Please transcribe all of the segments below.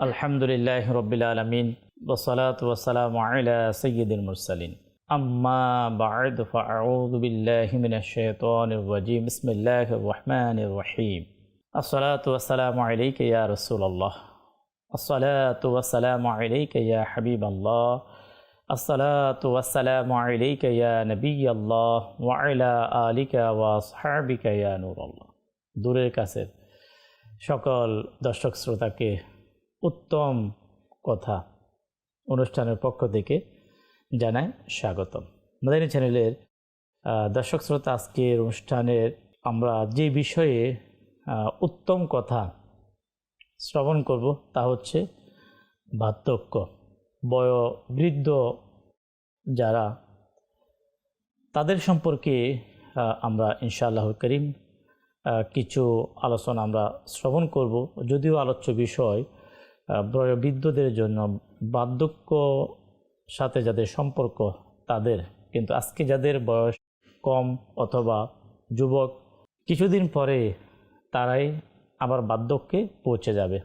আলহামদুলিল্লাহ রব্বিল আলামিন ওয়াসসালাতু ওয়াসসালামু আলা সাইয়্যিদিল মুরসালিন আম্মা বা'দ ফাআউযু বিল্লাহি মিনাশ শাইতানির রাজীম বিসমিল্লাহির রহমানির রহিম আসসালাতু ওয়াসসালামু আলাইকা ইয়া রাসূলুল্লাহ আসসালাতু ওয়াসসালামু আলাইকা ইয়া হাবিবাল্লাহ আসসালাতু ওয়াসসালামু আলাইকা ইয়া নবিয়াল্লাহ ওয়া আলা আলিকা ওয়া আসহাবিকা ইয়া নূরাল্লাহ। দূরের কাছের সকল দর্শক শ্রোতাকে উত্তম কথা অনুষ্ঠানের পক্ষ থেকে জানাই স্বাগতম। মাদানী চ্যানেলের দর্শক শ্রোতা, আজকের অনুষ্ঠানের আমরা যে বিষয়ে উত্তম কথা শ্রবণ করব তা হচ্ছে বার্ধক্য। বয়োবৃদ্ধ যারা, তাদের সম্পর্কে আমরা ইনশাআল্লাহ করিম কিছু আলোচনা আমরা শ্রবণ করব। যদিও আলোচ্য বিষয় বয়োবৃদ্ধদের জন্য, বার্ধক্য সাথে যাদের সম্পর্ক তাদের, কিন্তু আজকে যাদের বয়স কম অথবা যুবক, কিছুদিন পরে তারাই আবার বার্ধক্যে পৌঁছে যাবে।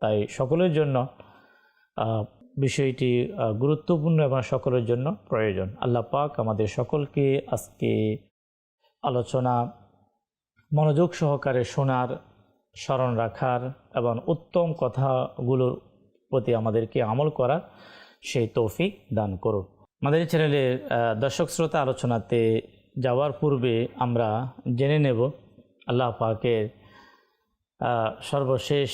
তাই সকলের জন্য বিষয়টি গুরুত্বপূর্ণ এবং সকলের জন্য প্রয়োজন। আল্লাহ পাক আমাদের সকলকে আজকে আলোচনা মনোযোগ সহকারে শোনার, স্মরণ রাখার এবং উত্তম কথাগুলোর প্রতি আমাদেরকে আমল করার সেই তৌফিক দান করুন। আমাদের চ্যানেলের দর্শক শ্রোতা, আলোচনাতে যাওয়ার পূর্বে আমরা জেনে নেব আল্লাহ পাকের সর্বশেষ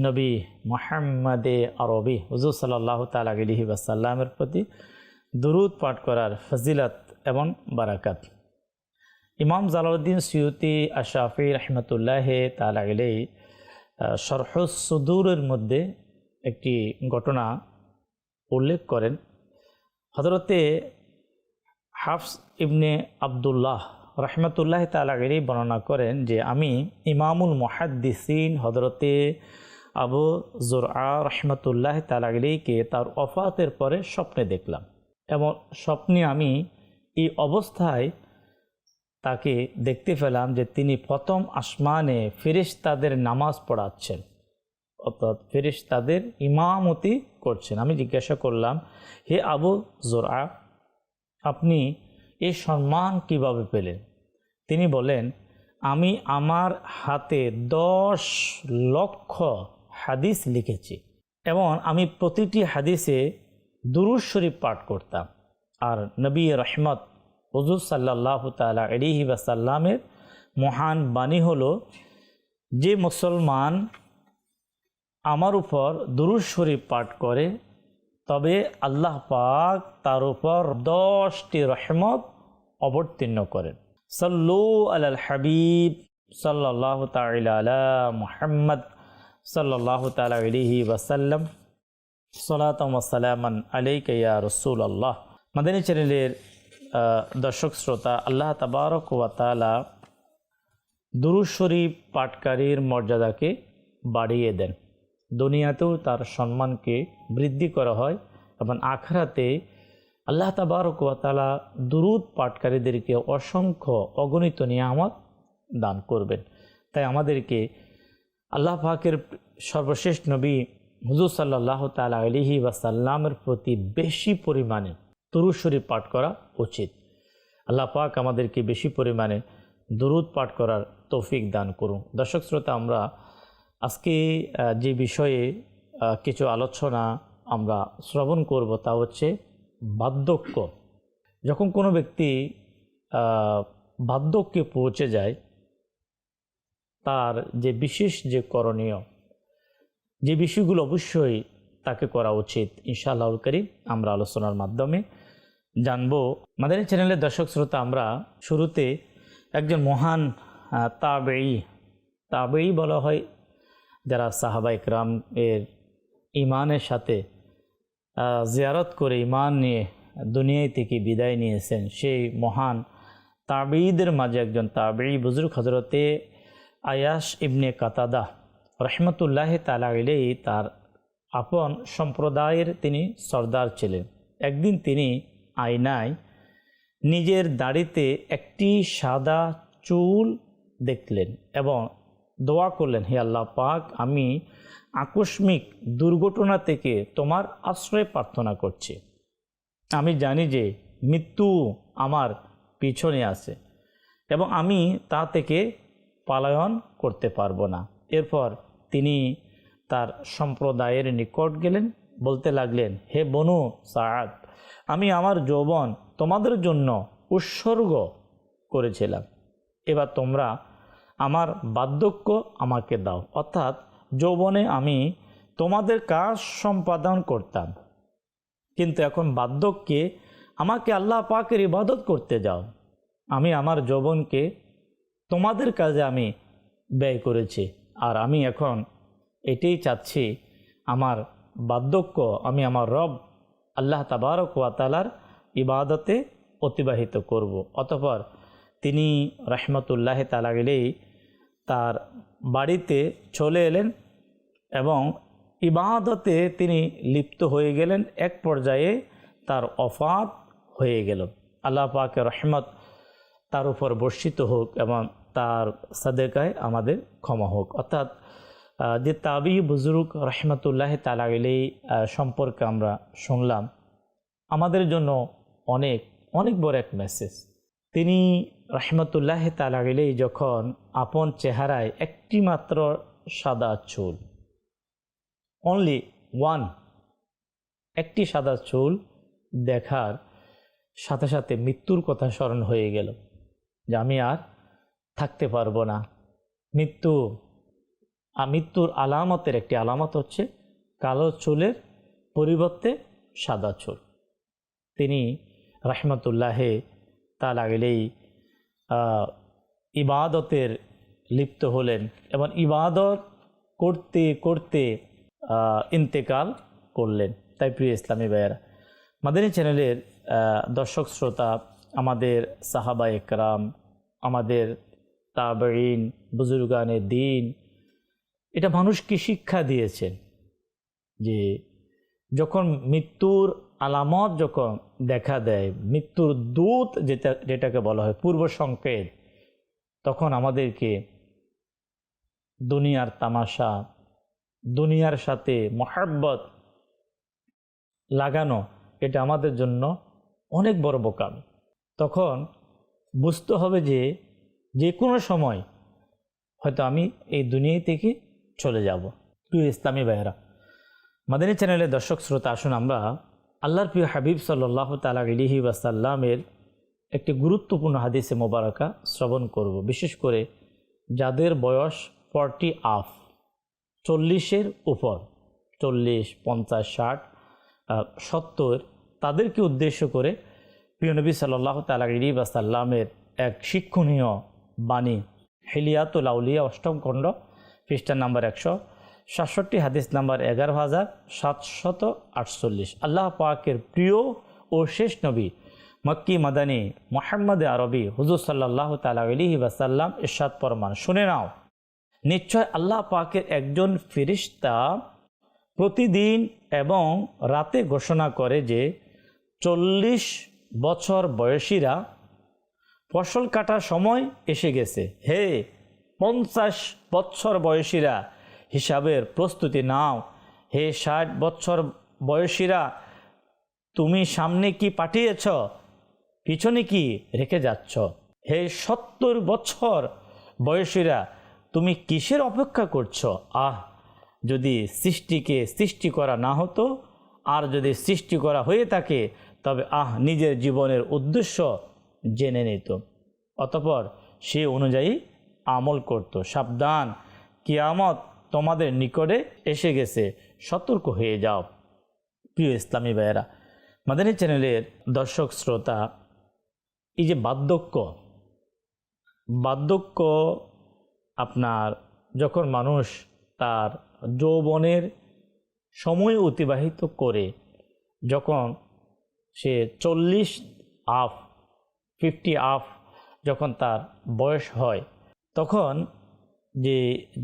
নবী মুহাম্মদে আরবি হুজুর সাল্লাল্লাহু তাআলা আলাইহি ওয়াসাল্লামের প্রতি দুরূদ পাঠ করার ফজিলত এবং বারাকাত। ইমাম জালালউদ্দিন সুয়ুতি আশ-শাফি রাহমাতুল্লাহ তাআলা আলাইহি শরহুস সুদূরের মধ্যে একটি ঘটনা উল্লেখ করেন। হযরতে হাফস ইবনে আব্দুল্লাহ রাহমাতুল্লাহ তাআলা আলাইহি বর্ণনা করেন যে আমি ইমামুল মুহাদ্দিসিন হযরতে আবু যুরআ রাহমাতুল্লাহ তাআলা আলাইহিকে তার ওফাতের পরে স্বপ্নে দেখলাম, এবং স্বপ্নে আমি এই অবস্থায় তাকে দেখতে পেলাম যে তিনি প্রথম আসমানে ফেরেশতাদের নামাজ পড়াচ্ছেন, অর্থাৎ ফেরেশতাদের ইমামতি করছেন। আমি জিজ্ঞাসা করলাম, হে আবু যুরআ, আপনি এই সম্মান কিভাবে পেলেন? তিনি বলেন, আমি আমার হাতে 10 লক্ষ হাদিস লিখেছি এবং আমি প্রতিটি হাদিসে দুরূদ শরীফ পাঠ করতাম। আর নবী রহমত হুজুর সাল্লাল্লাহু তাআলা আলাইহি ওয়াসাল্লামের মহান বাণী হলো, যে মুসলমান আমার উপর দুরূদ শরীফ পাঠ করে তবে আল্লাহ পাক তার উপর 10টি রহমত অবতীর্ণ করেন। সাল্লু আলাল হাবিব সাল্লাল্লাহু তাআলা আলা মুহাম্মদ সাল্লাল্লাহু তাআলা আলাইহি ওয়াসাল্লাম সালাতাম ওয়া সালামান আলাইকা ইয়া রাসূলুল্লাহ। মাদানী চ্যানেলের দর্শক শ্রোতা, আল্লাহ তাবারক ওয়া তাআলা দুরূদ শরীফ পাঠকারীর মর্যাদাকে বাড়িয়ে দেন। দুনিয়াতেও তার সম্মানকে বৃদ্ধি করা হয় এবং আখিরাতে আল্লাহ তাবারক ওয়া তাআলা দুরূদ পাঠকারীদেরকে অসংখ্য অগণিত নিয়ামত দান করবেন। তাই আমাদেরকে আল্লাহ পাকের সর্বশেষ নবী হুজুর সাল্লাল্লাহু তাআলা আলাইহি ওয়াসাল্লামের প্রতি বেশি পরিমাণে দুরূদ শরীফ পাঠ করা উচিত। আল্লাহ পাক আমাদেরকে বেশি পরিমাণে দুরূদ পাঠ করার তৌফিক দান করুন। দর্শক শ্রোতা, আমরা আজকে যে বিষয়ে কিছু আলোচনা আমরা শ্রবণ করব তা হচ্ছে বার্ধক্য। যখন কোনো ব্যক্তি বার্ধক্যে পৌঁছে যায়, তার যে বিশেষ যে করণীয়, যে বিষয়গুলো অবশ্যই তাকে করা উচিত, ইনশাআল্লাহুল কারীম আমরা আলোচনার মাধ্যমে জানবো। মাদানী চ্যানেলের দর্শক শ্রোতা, আমরা শুরুতে একজন মহান তাবেঈ বলা হয়, যারা সাহাবা ইকরাম এর ইমানের সাথে জিয়ারত করে ইমান নিয়ে দুনিয়া থেকে বিদায় নিয়েছেন, সেই মহান তাবেঈদের মাঝে একজন তাবেঈ বুজুর্গ হযরতে আয়াশ ইবনে কাতাদা রাহমাতুল্লাহ তাআলা আলাইহি তার আপন সম্প্রদায়ের তিনি সর্দার ছিলেন। একদিন তিনি আয়নায় নিজের দাড়িতে একটি সাদা চুল দেখলেন এবং দোয়া করলেন, হে আল্লাহ পাক, আমি আকস্মিক দুর্ঘটনা থেকে তোমার আশ্রয় প্রার্থনা করছি। আমি জানি যে মৃত্যু আমার পিছনে আছে এবং আমি তা থেকে পলায়ন করতে পারবো না। এরপর তিনি তার সম্প্রদায়ের নিকট গেলেন, বলতে লাগলেন, হে বনু সাআদ, আমি আমার যৌবন তোমাদের জন্য উৎসর্গ করেছিলাম, এবার তোমরা আমার বার্ধক্য আমাকে দাও। অর্থাৎ যৌবনে আমি তোমাদের কাজ সম্পাদন করতাম, কিন্তু এখন বার্ধক্যে আমাকে আল্লাহ পাকের ইবাদত করতে যাও। আমি আমার যৌবনকে তোমাদের কাজে আমি ব্যয় করেছি, আর আমি এখন এটাই চাচ্ছি আমার বার্ধক্য আমি আমার রব আল্লাহ তাবারক ওয়া তাআলার ইবাদতে অতিবাহিত করব। অতঃপর তিনি রহমতুল্লাহ তাআলা আলাইহি তার বাড়িতে চলে এলেন এবং ইবাদতে তিনি লিপ্ত হয়ে গেলেন। এক পর্যায়ে তার ওফাত হয়ে গেল। আল্লাহ পাকের রহমত তার উপর বর্ষিত হোক এবং তার সাদেকায় আমাদের ক্ষমা হোক। অর্থাৎ যে তাবি বুজুর্গ রহমতুল্লাহ তাআলা আলাইহি সম্পর্কে আমরা শুনলাম, আমাদের জন্য অনেক অনেক বড় এক মেসেজ। তিনি রহমতুল্লাহ তাআলা আলাইহি যখন আপন চেহারায় একটি মাত্র সাদা চুল, অনলি ওয়ান, একটি সাদা চুল দেখার সাথে সাথে মৃত্যুর কথা স্মরণ হয়ে গেল, যে আমি আর থাকতে পারবো না। মৃত্যুর আলামতের একটি আলামত হচ্ছে কালো চুলের পরিবর্তে সাদা চুল। তিনি রহমতুল্লাহ তাআলা আলাইহি ইবাদতের লিপ্ত হলেন এবং ইবাদত করতে করতে ইন্তেকাল করলেন। তাই প্রিয় ইসলামী ভাইয়েরা, মাদানী চ্যানেলের দর্শক শ্রোতা, আমাদের সাহাবা একরাম, আমাদের তাবেঈন, বুজুর্গানে দ্বীন, এটা মানুষকে শিক্ষা দিয়েছেন যে যখন মৃত্যুর আলামত যখন দেখা দেয়, মৃত্যুর দূত যেটাকে বলা হয় পূর্ব সংকেত, তখন আমাদেরকে দুনিয়ার তামাশা, দুনিয়ার সাথে মহব্বত লাগানো, এটা আমাদের জন্য অনেক বড় বোকামি। তখন বুঝতে হবে যে যে কোনো সময় হয়তো আমি এই দুনিয়া থেকে চলে যাব। প্রিয় ইসলামী ভাইয়েরা, মাদানী চ্যানেলের দর্শক শ্রোতা, আসুন আমরা আল্লাহর প্রিয় হাবিব সাল্লাল্লাহু তাআলা আলাইহি ওয়াসাল্লামের একটি গুরুত্বপূর্ণ হাদিসে মোবারকা শ্রবণ করব। বিশেষ করে যাদের বয়স 40 আপ, 40-এর উপর, 40, 50, 60, 70, তাদেরকে উদ্দেশ্য করে প্রিয় নবী সাল্লাল্লাহু তাআলা আলাইহি ওয়াসাল্লামের এক শিক্ষণীয় বাণী, হিলিয়াতুল আউলিয়া, 8ম খণ্ড, পৃষ্ঠা নাম্বার 167, হাদিস নাম্বার 11748। আল্লাহ পাকের প্রিয় ও শেষ নবী মক্কি মাদানী মুহাম্মদ আরবি হুজুর সাল্লাল্লাহু তাআলা আলাইহি ওয়াসাল্লাম ইরশাদ ফরমান, শুনে নাও, নিশ্চয় আল্লাহ পাকের একজন ফেরেশতা প্রতিদিন এবং রাতে ঘোষণা করে যে 40 বছর বয়সীরা ফসল কাটার সময় এসে গেছে। হে 50 বছর বয়সীরা হিসাবের প্রস্তুতি নাও। হে 60 বছর বয়সীরা তুমি সামনে কি পাঠিয়েছ, পিছনে কি রেখে যাচ্ছ? হে 70 বছর বয়সীরা তুমি কিসের অপেক্ষা করছো? যদি সৃষ্টিকে সৃষ্টি করা না হতো, আর যদি সৃষ্টি করা হয়ে থাকে, তবে নিজের জীবনের উদ্দেশ্য জেনে নিত, অতঃপর সে অনুযায়ী আমল করত। সাবধান, কিয়ামত তোমাদের নিকটে এসে গেছে, সতর্ক হয়ে যাও। প্রিয় ইসলামী ভাইয়েরা, মাদানী চ্যানেলের দর্শক শ্রোতা, এই যে বার্ধক্য আপনার যখন মানুষ তার যৌবনের সময় অতিবাহিত করে, যখন সে 40 আপ, 50 আপ যখন তার বয়স হয়, তখন যে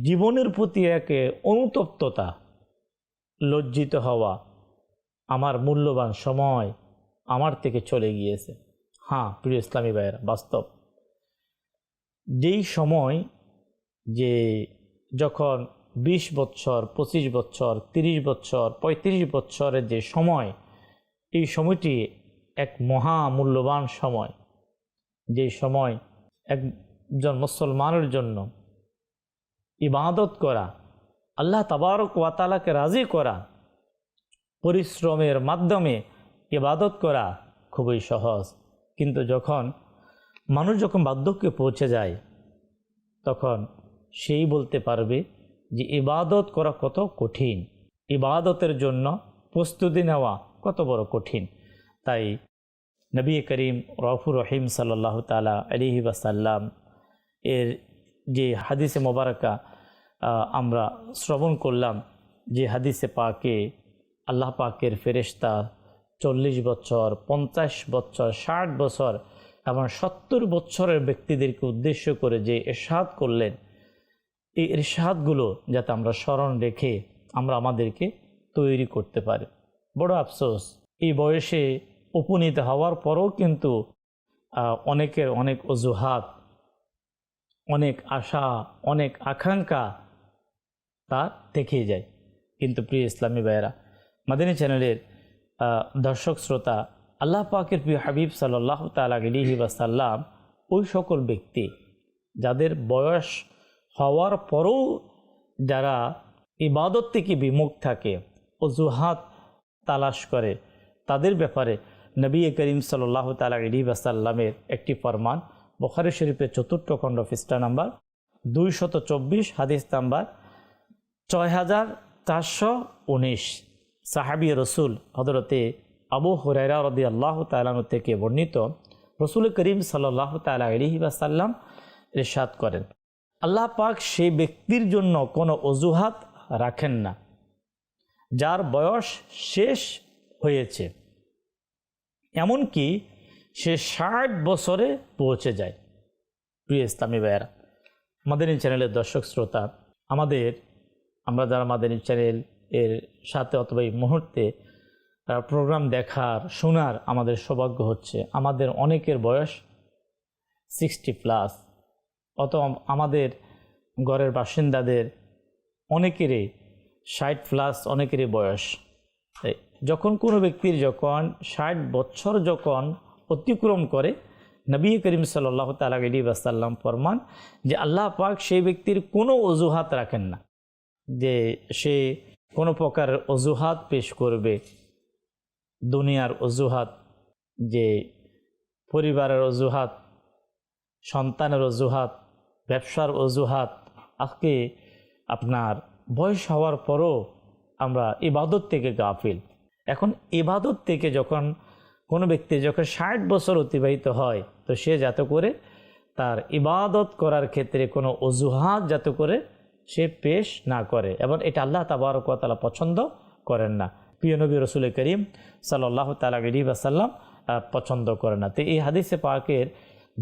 জীবনের প্রতি এক অনুতপ্ততা, লজ্জিত হওয়া, আমার মূল্যবান সময় আমার থেকে চলে গিয়েছে। প্রিয় ইসলামী ভাইয়েরা, বাস্তব যেই সময় যে যখন 20 বছর, 25 বছর, 30 বছর, 35 বছরের যে সময়, এই সময়টি এক মহা মূল্যবান সময়, যে সময় একজন মুসলমানের জন্য ইবাদত করা, আল্লাহ তাবারক ওয়া তাআলাকে রাজি করা, পরিশ্রমের মাধ্যমে ইবাদত করা খুবই সহজ। কিন্তু মানুষ যখন বার্ধক্যে পৌঁছে যায়, তখন সেই বলতে পারবে যে ইবাদত করা কত কঠিন, ইবাদতের জন্য প্রস্তুতি নেওয়া কত বড় কঠিন। তাই নবী করিম রউফুর রহিম সাল্লাল্লাহু তাআলা আলাইহি ওয়াসাল্লাম এর যে হাদিসে মোবারকা আমরা শ্রবণ করলাম, যে হাদিসে পাকে আল্লাহ পাকের ফেরেশতা 40 বছর, 50 বছর, 60 বছর এবং 70 বছরের ব্যক্তিদেরকে উদ্দেশ্য করে যে ইরশাদ করলেন, এই ইরশাদগুলো যাতে আমরা স্মরণ রেখে আমরা আমাদেরকে তৈরি করতে পারি। বড় আফসোস, এই বয়সে উপনীত হওয়ার পরও কিন্তু অনেকের অনেক অজুহাত, অনেক আশা, অনেক আকাঙ্ক্ষা তা থেকে যায়। কিন্তু প্রিয় ইসলামী ভাইয়েরা, মাদানী চ্যানেলের দর্শক শ্রোতা, আল্লাহ পাকের প্রিয় হাবিব সাল্লাল্লাহু তাআলা আলাইহি ওয়াসাল্লাম ওই সকল ব্যক্তি যাদের বয়স হওয়ার পরও যারা ইবাদত থেকে বিমুখ থাকে, অজুহাত তালাশ করে, তাদের ব্যাপারে নবী করিম সাল্লাল্লাহু তাআলা আলাইহি ওয়াসাল্লামের একটি ফরমান বুখারী শরীফের ৪র্থ খণ্ড পৃষ্ঠা নাম্বার 224, হাদিস নাম্বার 6419, সাহাবী রসুল হযরতে আবু হুরায়রা রাদিয়াল্লাহু তাআলা আনহু থেকে বর্ণিত, রসুল করিম সাল্লাল্লাহু তাআলা আলাইহি ওয়াসাল্লাম ইরশাদ করেন, আল্লাহ পাক সেই ব্যক্তির জন্য কোনো অজুহাত রাখেন না যার বয়স শেষ হয়েছে, এমনকি সে 60 বছরে পৌঁছে যায়। প্রিয় ইসলামী ভাইয়েরা, মাদানী চ্যানেলের দর্শক শ্রোতা, আমরা যারা মাদানী চ্যানেল এর সাথে অথবা এই মুহূর্তে প্রোগ্রাম দেখার, শোনার আমাদের সৌভাগ্য হচ্ছে, আমাদের অনেকের বয়স 60+, অথবা আমাদের ঘরের বাসিন্দাদের অনেকেরই 60+, অনেকেরই বয়স। যখন কোনো ব্যক্তির 60 বছর অতিক্রম করে, নবী করিম সাল্লাল্লাহু তাআলা আলাইহি ওয়াসাল্লাম ফরমান যে আল্লাহ পাক সেই ব্যক্তির কোনো অজুহাত রাখেন না, যে সে কোনো প্রকার অজুহাত পেশ করবে, দুনিয়ার অজুহাত, যে পরিবারের অজুহাত, সন্তানের অজুহাত, ব্যবসার অজুহাত। আজকে আপনার বয়স হওয়ার পরও আমরা ইবাদত থেকে গাফিল। এখন ইবাদত থেকে যখন কোনো ব্যক্তি 60 বছর অতিবাহিত হয়, তো সে যাতে করে তার ইবাদত করার ক্ষেত্রে কোনো অজুহাত যাতে করে সে পেশ না করে, এবং এটা আল্লাহ তাবারক ওয়া তাআলা পছন্দ করেন না, প্রিয় নবী রাসূল করিম সাল্লাল্লাহু তাআলা আলাইহি ওয়াসাল্লাম পছন্দ করেন না। তো এই হাদিসে পাকের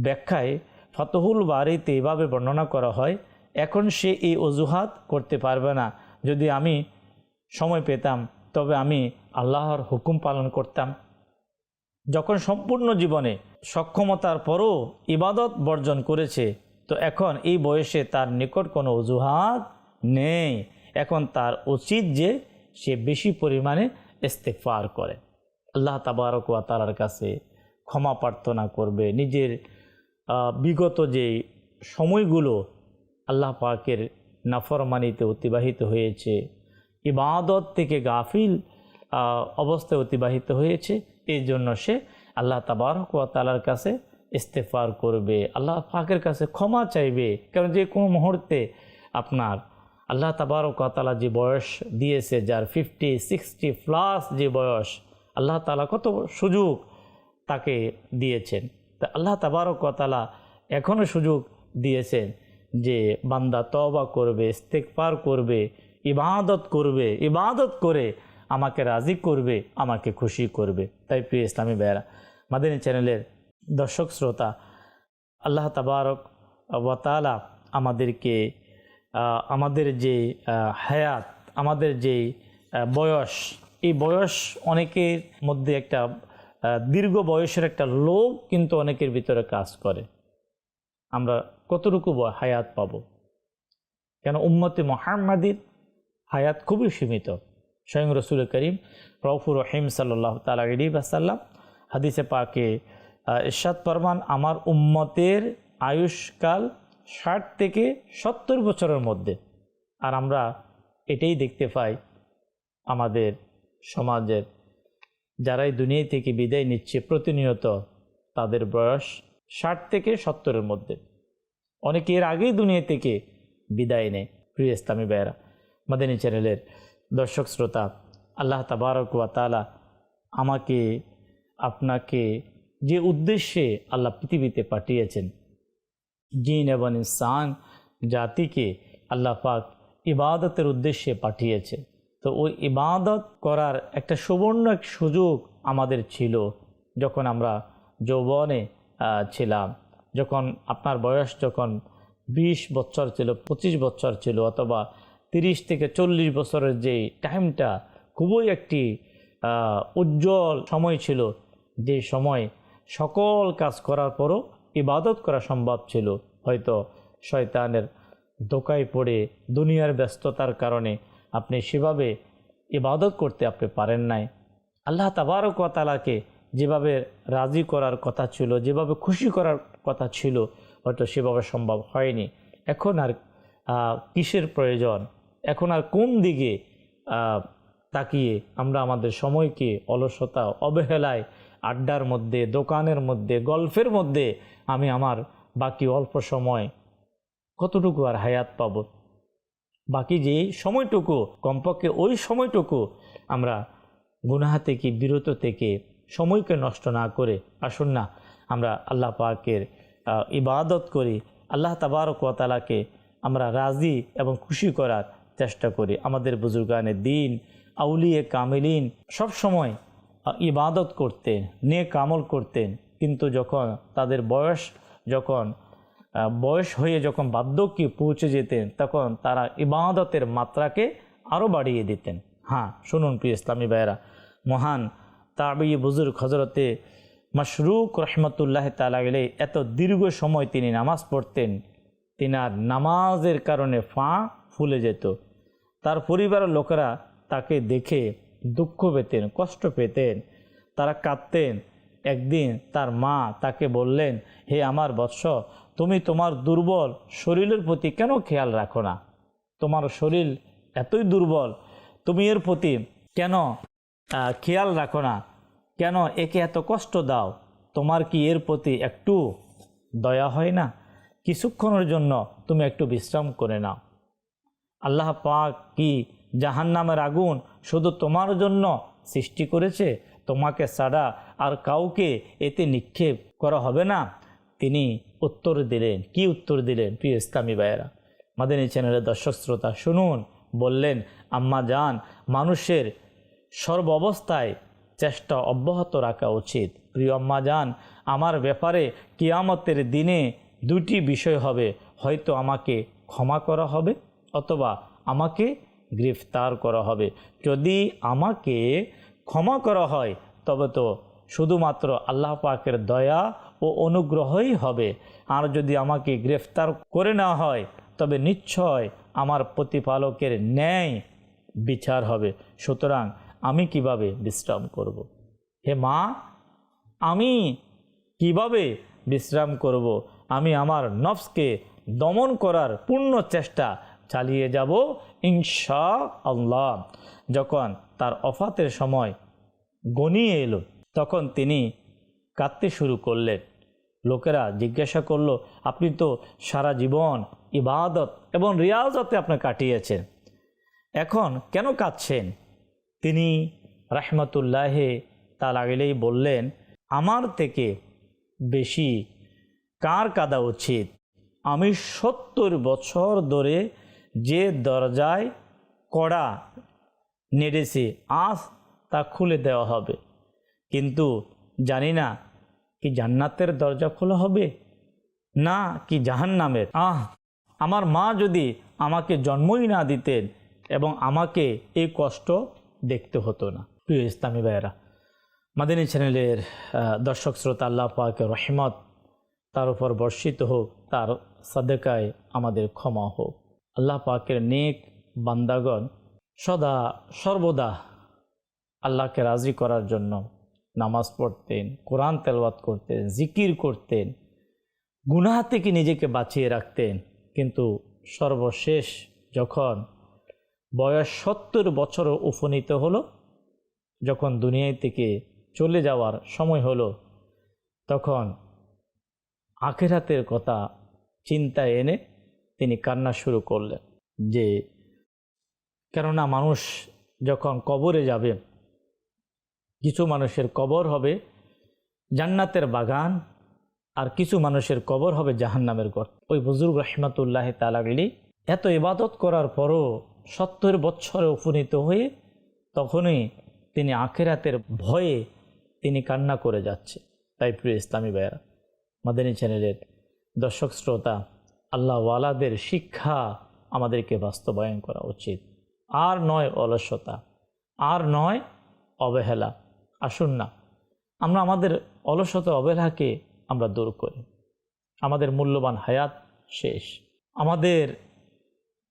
ব্যাখ্যায় ফাতহুল বারীতে এভাবে বর্ণনা করা হয়, এখন সে এই অজুহাত করতে পারবে না, যদি আমি সময় পেতাম তবে আমি আল্লাহর হুকুম পালন করতাম। যখন সম্পূর্ণ জীবনে সক্ষমতার পরও ইবাদত বর্জন করেছে, তো এখন এই বয়সে তার নিকট কোনো অজুহাত নেই। এখন তার উচিত যে সে বেশি পরিমাণে ইস্তেগফার করে, আল্লাহ তাবারক ওয়া তাআলার কাছে ক্ষমা প্রার্থনা করবে, নিজের বিগত যে সময়গুলো আল্লাহ পাকের নাফরমানিতে অতিবাহিত হয়েছে, ইবাদত থেকে গাফিল অবস্থায় অতিবাহিত হয়েছে, এই জন্য সে আল্লাহ তাবারক ওয়া তাআলার কাছে ইস্তেগফার করবে, আল্লাহ পাকের কাছে ক্ষমা চাইবে। কারণ যে কোনো মুহূর্তে আপনার আল্লাহ তাবারক ওয়া তাআলা যে বয়স দিয়েছে, যার 50-60+ যে বয়স, আল্লাহ তাআলা কত সুযোগ তাকে দিয়েছেন। তা আল্লাহ তাবারক ওয়া তাআলা এখনও সুযোগ দিয়েছেন যে বান্দা তওবা করবে, ইস্তেগফার করবে, ইবাদত করবে, ইবাদত করে আমাকে রাজি করবে, আমাকে খুশি করবে। তাই প্রিয় ইসলামী ভাইয়েরা, মাদানী চ্যানেলের দর্শক শ্রোতা, আল্লাহ তাবারক ওয়া তাআলা আমাদেরকে আমাদের যে হায়াত, আমাদের যে বয়স, এই বয়স অনেকের মধ্যে একটা দীর্ঘ বয়সের একটা লোভ কিন্তু অনেকের ভিতরে কাজ করে। আমরা কতটুকু হায়াত পাবো, কেন উম্মতে মুহাম্মাদির হায়াত খুবই সীমিত। স্বয়ং রসুল করিম রউফুর রহিম সাল্লাল্লাহু তাআলা আলাইহি ওয়াসাল্লাম হাদিসে পাকে ইরশাদ ফরমান, আমার উম্মতের আয়ুষ্কাল 60 থেকে 70 বছরের মধ্যে। আর আমরা এটাই দেখতে পাই আমাদের সমাজের যারাই দুনিয়া থেকে বিদায় নিচ্ছে প্রতিনিয়ত তাদের বয়স 60 থেকে 70-এর মধ্যে। অনেকে এর আগেই দুনিয়া থেকে বিদায় নেয়। প্রিয় ইসলামী ভাইয়েরা, মাদানী চ্যানেলের দর্শক শ্রোতা, আল্লাহ তাবারক ওয়া তাআলা আমাকে আপনাকে যে উদ্দেশ্যে আল্লাহ পৃথিবীতে পাঠিয়েছেন, জিন এবং ইনসান জাতিকে আল্লাহ পাক ইবাদতের উদ্দেশ্যে পাঠিয়েছে। তো ওই ইবাদত করার একটা সুবর্ণ এক সুযোগ আমাদের ছিল যখন আমরা যৌবনে ছিলাম। যখন আপনার বয়স যখন 20 বছর ছিল, 25 বছর ছিল, অথবা 30 থেকে 40 বছরের যে টাইমটা খুবই একটি উজ্জ্বল সময় ছিল, যে সময় সকল কাজ করার পরও ইবাদত করা সম্ভব ছিল। হয়তো শয়তানের ধোঁকায় পড়ে দুনিয়ার ব্যস্ততার কারণে আপনি সেভাবে ইবাদত করতে আপনি পারেন নাই। আল্লাহ তাবারক ওয়া তাআলাকে যেভাবে রাজি করার কথা ছিল, যেভাবে খুশি করার কথা ছিল, হয়তো সেভাবে সম্ভব হয়নি। এখন আর কিসের প্রয়োজন, এখন আর কোন দিকে তাকিয়ে আমরা আমাদের সময়কে অলসতা, অবহেলায়, আড্ডার মধ্যে, দোকানের মধ্যে, গল্পের মধ্যে আমি আমার বাকি অল্প সময় কতটুকু আর হায়াত পাব? বাকি যে সময়টুকু, কমপক্ষে ওই সময়টুকু আমরা গুনাহ থেকে বিরত থেকে সময়কে নষ্ট না করে আসুন না আমরা আল্লাহ পাকের ইবাদত করি, আল্লাহ তাবারক ওয়া তাআলাকে আমরা রাজি এবং খুশি করার চেষ্টা করি। আমাদের বুজুর্গানে দিন, আউলিয়ে কামিলিন সব সময় ইবাদত করতেন, নেক আমল করতেন, কিন্তু যখন তাদের বয়স হয়ে যখন বার্ধক্যে পৌঁছে যেতেন, তখন তারা ইবাদতের মাত্রাকে আরও বাড়িয়ে দিতেন। হ্যাঁ, শুনুন প্রিয় ইসলামী ভাইয়েরা, মহান তাবি বুজুর্গ হজরতে মাশরুক রহমতুল্লাহ তাআলা আলাইহি এত দীর্ঘ সময় তিনি নামাজ পড়তেন, তিনার নামাজের কারণে পা ফুলে যেত। তার পরিবারের লোকেরা তাকে দেখে দুঃখ পেতেন, কষ্ট পেতেন, তারা কাঁদতেন। একদিন তার মা তাকে বললেন, হে আমার বৎস, তুমি তোমার দুর্বল শরীরের প্রতি কেন খেয়াল রাখো না? তোমার শরীর এতই দুর্বল, তুমি এর প্রতি কেন খেয়াল রাখো না? কেন একে এত কষ্ট দাও? তোমার কি এর প্রতি একটু দয়া হয় না? কিছুক্ষণের জন্য তুমি একটু বিশ্রাম করে নাও। আল্লাহ পাক কি জাহান্নামের আগুন শুধু তোমার জন্য সৃষ্টি করেছে? তোমাকে ছাড়া আর কাউকে এতে নিক্ষেপ করা হবে না? তিনি উত্তর দিলেন। কি উত্তর দিলেন প্রিয় ইসলামী ভাইয়েরা, মাদানী চ্যানেলের দর্শক শ্রোতা শুনুন। বললেন, আম্মা জান, মানুষের সর্ব অবস্থায় চেষ্টা অব্যাহত রাখা উচিত। প্রিয় আম্মা জান, আমার ব্যাপারে কিয়ামতের দিনে দুটি বিষয় হবে, হয়তো আমাকে ক্ষমা করা হবে অথবা আমাকে গ্রেফতার করা হবে। যদি আমাকে ক্ষমা করা হয় তবে তো শুধুমাত্র আল্লাহ পাকের দয়া ও অনুগ্রহই হবে, আর যদি আমাকে গ্রেফতার করে নেওয়া হয় তবে নিশ্চয় আমার প্রতিপালকের ন্যায় বিচার হবে। সুতরাং আমি কিভাবে বিশ্রাম করব? হে মা, আমি কিভাবে বিশ্রাম করব? আমি আমার নফসকে দমন করার পূর্ণ চেষ্টা চালিয়ে যাব ইনশাআল্লাহ। যখন তার ওফাতের সময় গনিয়ে এলো, তখন তিনি কাঁদতে শুরু করলেন। লোকেরা জিজ্ঞাসা করলো, আপনি তো সারা জীবন ইবাদত এবং রিয়াজতে আপনি কাটিয়েছেন, এখন কেন কাঁদছেন? তিনি রাহমাতুল্লাহ তাআলা আলাইহি বললেন, আমার থেকে বেশি কার কাঁদা উচিত? আমি 70 বছর ধরে যে দরজায় কড়া নেড়েছি, আজ তা খুলে দেওয়া হবে, কিন্তু জানি না কি জান্নাতের দরজা খোলা হবে না কি জাহান্নামের। আমার মা যদি আমাকে জন্মই না দিতেন এবং আমাকে এই কষ্ট দেখতে হতো না। প্রিয় ইসলামী ভাইয়েরা, মাদানী চ্যানেলের দর্শক শ্রোতা, আল্লাহ পাকের রহমত তার উপর বর্ষিত হোক, তার সাদেকায় আমাদের ক্ষমা হোক। আল্লাহ পাকের নেক বান্দাগণ সদা সর্বদা আল্লাহকে রাজি করার জন্য নামাজ পড়তেন, কোরআন তেলাওয়াত করতেন, জিকির করতেন, গুনাহ থেকে নিজেকে বাঁচিয়ে রাখতেন। কিন্তু সর্বশেষ যখন বয়স 70 বছর উপনীত হলো, যখন দুনিয়া থেকে চলে যাওয়ার সময় হলো, তখন আখিরাতের কথা চিন্তায় এনে তিনি কান্না শুরু করলেন। যে কেননা মানুষ যখন কবরে যাবে, কিছু মানুষের কবর হবে জান্নাতের বাগান, আর কিছু মানুষের কবর হবে জাহান্নামের গর্ত। ওই বুজুর্গ রহমাতুল্লাহ তাআলা আলাইহি এত ইবাদত করার পরও 70 বছরে উপনীত হয়ে তখনই তিনি আখিরাতের ভয়ে তিনি কান্না করে যাচ্ছে। তাই প্রিয় ইসলামী ভাইয়েরা, মাদানী চ্যানেলের দর্শক শ্রোতা, আল্লাহ ওয়ালাদের শিক্ষা আমাদেরকে বাস্তবায়ন করা উচিত। আর নয় অলসতা, আর নয় অবহেলা। আসুন না আমরা আমাদের অলসতা অবহেলাকে আমরা দূর করি। আমাদের মূল্যবান হায়াত শেষ, আমাদের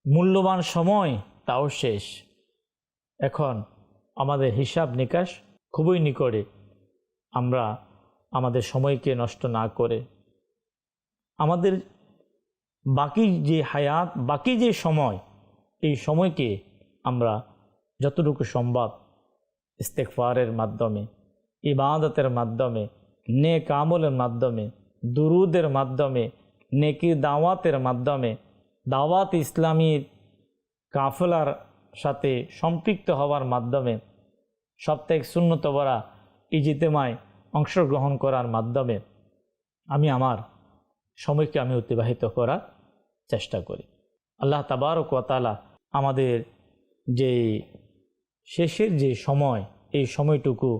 মূল্যবান সময় তাও শেষ। এখন আমাদের হিসাব নিকাশ খুবই নিকটে। আমরা আমাদের সময়কে নষ্ট না করে আমাদের বাকি যে হায়াত, বাকি যে সময়, এই সময়কে আমরা যতটুকু সম্ভব ইস্তেগফারের মাধ্যমে, ইবাদতের মাধ্যমে, নেক আমলের মাধ্যমে, দুরুদের মাধ্যমে, নেকি দাওয়াতের মাধ্যমে, দাওয়াত ইসলামী কাফেলার সাথে সম্পৃক্ত হওয়ার মাধ্যমে, সাপ্তাহিক সুন্নত পড়া ইজতেমায় অংশগ্রহণ করার মাধ্যমে আমি আমার সময়কে আমি অতিবাহিত করার চেষ্টা করি। আল্লাহ তাবারক ওয়া তাআলা আমাদের যে শেষের যে সময়, এই সময়টুকু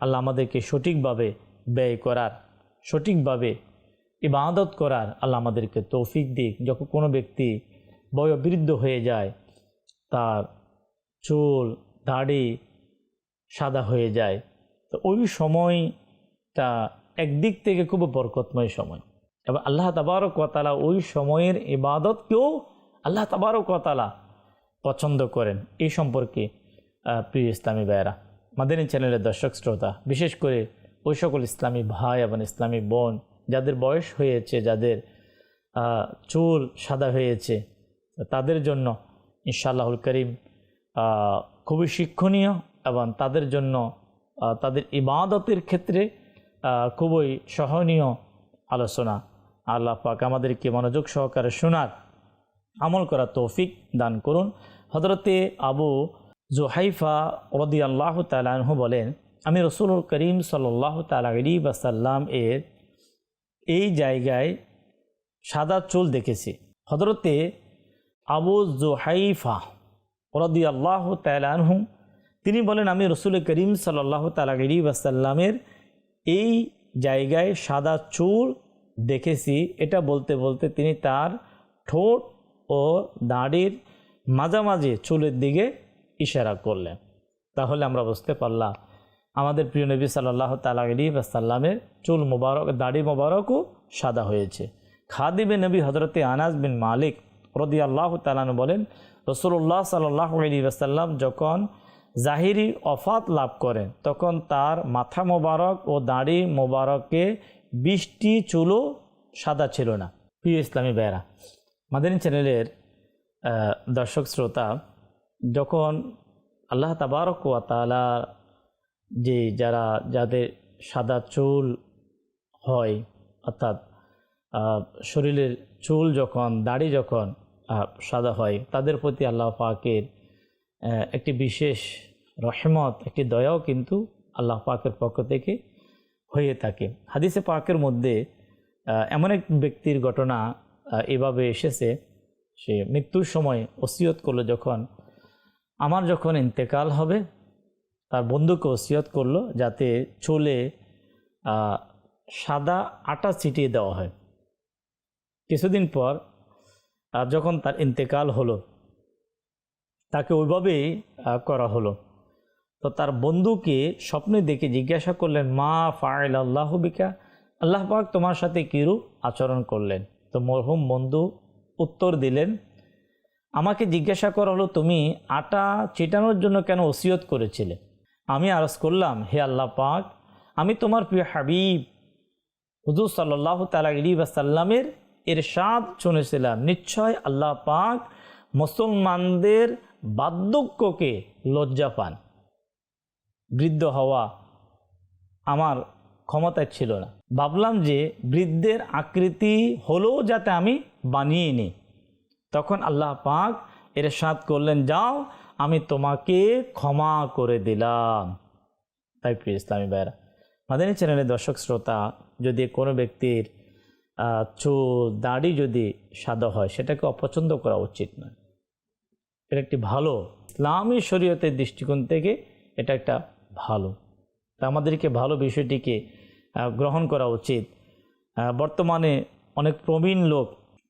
আল্লাহ আমাদেরকে সঠিকভাবে ব্যয় করার, সঠিকভাবে ইবাদত করার আল্লাহ আমাদেরকে তৌফিক দিক। যখন কোনো ব্যক্তি বয়োবৃদ্ধ হয়ে যায়, তার চুল দাড়ি সাদা হয়ে যায়, তো ওই সময়টা একদিক থেকে খুব বরকতময় সময়, এবং আল্লাহ তাবারক ওয়া তাআলা ওই সময়ের ইবাদতকেও আল্লাহ তাবারক ওয়া তাআলা পছন্দ করেন। এই সম্পর্কে প্রিয় ইসলামী ভাইয়েরা, মাদানী চ্যানেলের দর্শক শ্রোতা, বিশেষ করে ওই সকল ইসলামী ভাই এবং ইসলামী বোন যাদের বয়স হয়েছে, যাদের চুল সাদা হয়েছে, তাদের জন্য ইনশাআল্লাহুল করিম খুবই শিক্ষণীয় এবং তাদের জন্য তাদের ইবাদতের ক্ষেত্রে খুবই সহনীয় আলোচনা। আল্লাহ পাক আমাদেরকে মনোযোগ সহকারে শোনার, আমল করার তৌফিক দান করুন। হযরতে আবু জুহাইফা রাদিয়াল্লাহু তাআলা আনহু বলেন, আমি রাসূল করিম সাল্লাল্লাহু তাআলা আলাইহি ওয়াসাল্লাম এর এই জায়গায় সাদা চুল দেখেছি। হযরতে আবু জুহাইফা রাদিয়াল্লাহু তাআলা আনহু তিনি বলেন, আমি রাসূল করিম সাল্লাল্লাহু তাআলা আলাইহি ওয়াসাল্লামের এই জায়গায় সাদা চুল দেখেছি। এটা বলতে বলতে তিনি তার ঠোঁট ও দাড়ির মাঝামাঝি চুলের দিকে ইশারা করলেন। তাহলে আমরা বুঝতে পারলাম আমাদের প্রিয় নবী সাল্লাল্লাহু তাআলা আলাইহি ওয়াসাল্লামের চুল মুবারক, দাড়ি মুবারকও সাদা হয়েছে। খাদিমে নবী হযরতে আনাস বিন মালিক রাদিয়াল্লাহু তাআলা আনহু বলেন, রাসূলুল্লাহ সাল্লাল্লাহু আলাইহি ওয়াসাল্লাম যখন জাহিরি ওফাত লাভ করেন, তখন তার মাথা মোবারক ও দাড়ি মোবারকে 20টি চুলও সাদা ছিল না। প্রিয় ইসলামী ভাইয়েরা, মাদানী চ্যানেলের দর্শক শ্রোতা, যখন আল্লাহ তাবারক ওয়া তাআলা যে যাদের সাদা চুল হয়, অর্থাৎ শরীরের চুল যখন, দাড়ি যখন সাদা হয়, তাদের প্রতি আল্লাহ পাকের একটি বিশেষ রহমত, একটি দয়াও কিন্তু আল্লাহ পাকের পক্ষ থেকে হয়ে থাকে। হাদিসে পাকের মধ্যে এমন এক ব্যক্তির ঘটনা এভাবে এসেছে, সে মৃত্যুর সময় ওসিয়ত করলো, আমার যখন ইন্তেকাল হবে, তার বন্ধুকে ওসিয়ত করলো যাতে চুলে সাদা আটা ছিটিয়ে দেওয়া হয়। কিছুদিন পর যখন তার ইন্তেকাল হলো, তাকে ওইভাবেই করা হলো। তো তার বন্ধুকে স্বপ্নে দেখে জিজ্ঞাসা করলেন, মা ফাআল আল্লাহু বিকা, আল্লাহ পাক তোমার সাথে কীরূপ আচরণ করলেন? তো মরহুম বন্ধু উত্তর দিলেন, আমাকে জিজ্ঞাসা করা হলো, তুমি আটা চেটানোর জন্য কেন ওসিয়ত করেছিলে? আমি আরজ করলাম, হে আল্লাহ পাক, আমি তোমার প্রিয় হাবিব হুজুর সাল্লাল্লাহু তাআলা আলাইহি ওয়াসাল্লামের ইরশাদ শুনেছিলাম, নিশ্চয় আল্লাহ পাক মুসলমানদের বার্ধক্যকে লজ্জা পান। বৃদ্ধ হওয়া আমার ক্ষমতায় ছিল না। ভাবলাম যে বৃদ্ধের আকৃতি হলেও যাতে আমি বানিয়ে নিই। তখন আল্লাহ পাক ইরশাদ করলেন, যাও আমি তোমাকে ক্ষমা করে দিলাম। তাই প্রিয় ইসলামী ভাইরা, মাদানী চ্যানেলের দর্শক শ্রোতা, যদি কোনো ব্যক্তির চুল দাড়ি যদি সাদা হয়, সেটাকে অপছন্দ করা উচিত নয়। এটা একটি ভালো, ইসলামী শরীয়তের দৃষ্টিকোণ থেকে এটা একটা ভালো। তা আমাদেরকে ভালো বিষয়টিকে গ্রহণ করা উচিত। বর্তমানে অনেক প্রবীণ লোক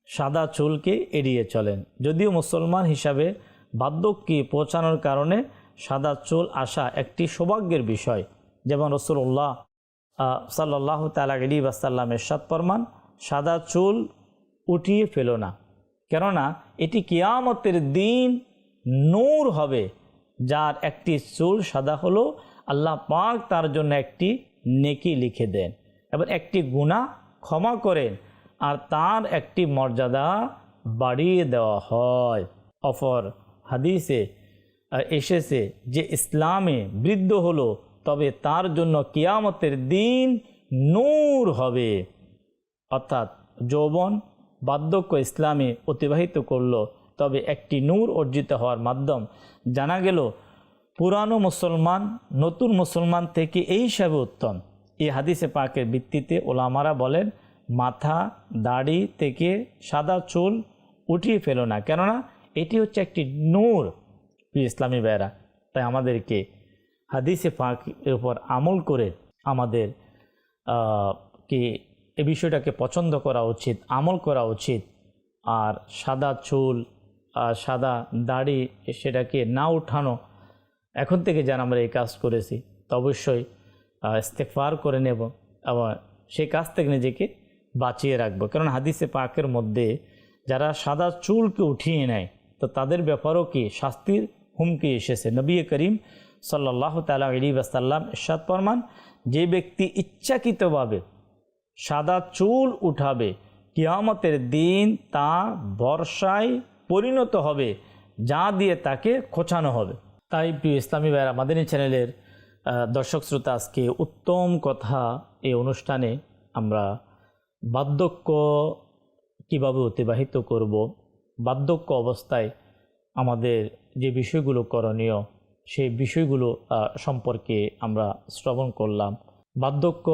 সাদা চুলকে এড়িয়ে চলেন, যদিও মুসলমান হিসাবে বার্ধক্যে পৌঁছানোর কারণে সাদা চুল আসা একটি সৌভাগ্যের বিষয়। যেমন রাসূলুল্লাহ সাল্লাল্লাহু তাআলা আলাইহি ওয়াসাল্লাম ইরশাদ ফরমান, সাদা চুল উঠিয়ে ফেলো না, কেননা এটি কিয়ামতের দিন নূর হবে। যার একটি চুল সাদা হলো, আল্লাহ পাক তার জন্য একটি নেকি লিখে দেন এবং একটি গুনাহ ক্ষমা করেন, আর তার একটি মর্যাদা বাড়িয়ে দেওয়া হয়। অপর হাদিসে এসেছে যে ইসলামে বৃদ্ধ হলো, তবে তার জন্য কিয়ামতের দিন নূর হবে। অর্থাৎ যৌবন বার্ধক্য ইসলামে অতিবাহিত করলো, তবে একটি নূর অর্জিত হওয়ার মাধ্যম। জানা গেল পুরানো মুসলমান নতুন মুসলমান থেকে এই হিসাবে উত্তম। এই হাদিসে পাকের ভিত্তিতে ওলামারা বলেন, মাথা দাড়ি থেকে সাদা চুল উঠিয়ে ফেলো না, কেননা এটি হচ্ছে একটি নূর। ইসলামী ভাইরা, তাই আমাদেরকে হাদিসে পাকের উপর আমল করে আমাদের কি এই বিষয়টাকে পছন্দ করা উচিত, আমল করা উচিত। আর সাদা চুল সাদা দাড়ি সেটাকে না উঠানো, এখন থেকে যারা আমরা এই কাজ করেছি তো অবশ্যই ইস্তেগফার করে নেব এবং সেই কাজ থেকে নিজেকে বাঁচিয়ে রাখবো। কারণ হাদিসে পাকের মধ্যে যারা সাদা চুলকে উঠিয়ে নেয়, তো তাদের ব্যাপারেও কি শাস্তির হুমকি এসেছে। নবী করিম সাল্লাল্লাহু তাআলা আলাইহি ওয়াসাল্লাম ইরশাদ ফরমান, যে ব্যক্তি ইচ্ছাকৃতভাবে সাদা চুল উঠাবে, কিয়ামতের দিন তা বর্ষায় পরিণত হবে, যা দিয়ে তাকে খোঁচানো হবে। তাই প্রিয় ইসলামী ভাইরা, মাদানী চ্যানেলের দর্শক শ্রোতা, আজকে উত্তম কথা এই অনুষ্ঠানে আমরা বার্ধক্য কীভাবে অতিবাহিত করব, বার্ধক্য অবস্থায় আমাদের যে বিষয়গুলো করণীয়, সেই বিষয়গুলো সম্পর্কে আমরা শ্রবণ করলাম। বার্ধক্য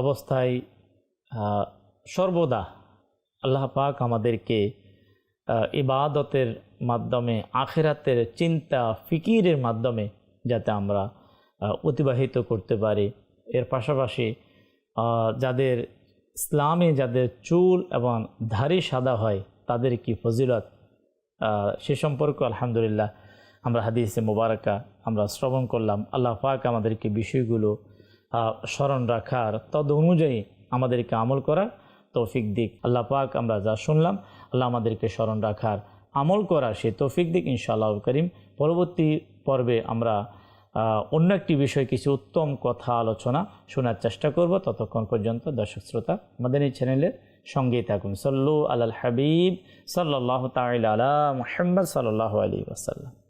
অবস্থায় সর্বদা আল্লাহ পাক আমাদেরকে ইবাদতের মাধ্যমে, আখিরাতের চিন্তা ফিকিরের মাধ্যমে যাতে আমরা অতিবাহিত করতে পারি। এর পাশাপাশি যাদের ইসলামে যাদের চুল এবং দাড়ি সাদা হয়, তাদের কি ফজিলত, সে সম্পর্কে আলহামদুলিল্লাহ আমরা হাদিসে মুবারাকা আমরা শ্রবণ করলাম। আল্লাহ পাক আমাদেরকে বিষয়গুলো স্মরণ রাখার, তদ অনুযায়ী আমাদেরকে আমল করার তৌফিক দিক। আল্লাহ পাক আমরা যা শুনলাম, আল্লাহ আমাদেরকে স্মরণ রাখার, আমল করার সে তৌফিক দিক ইনশাআল্লাহ করিম। পরবর্তী পর্বে আমরা অন্য একটি বিষয়, কিছু উত্তম কথা আলোচনা শোনার চেষ্টা করব। ততক্ষণ পর্যন্ত দর্শক শ্রোতা, মাদানী চ্যানেলের সঙ্গেই থাকুন। সল্লু আলাল হাবিব সাল্লাল্লাহু তাআলা আলা মুহাম্মদ সাল্লাল্লাহু আলাইহি ওয়াসাল্লাম।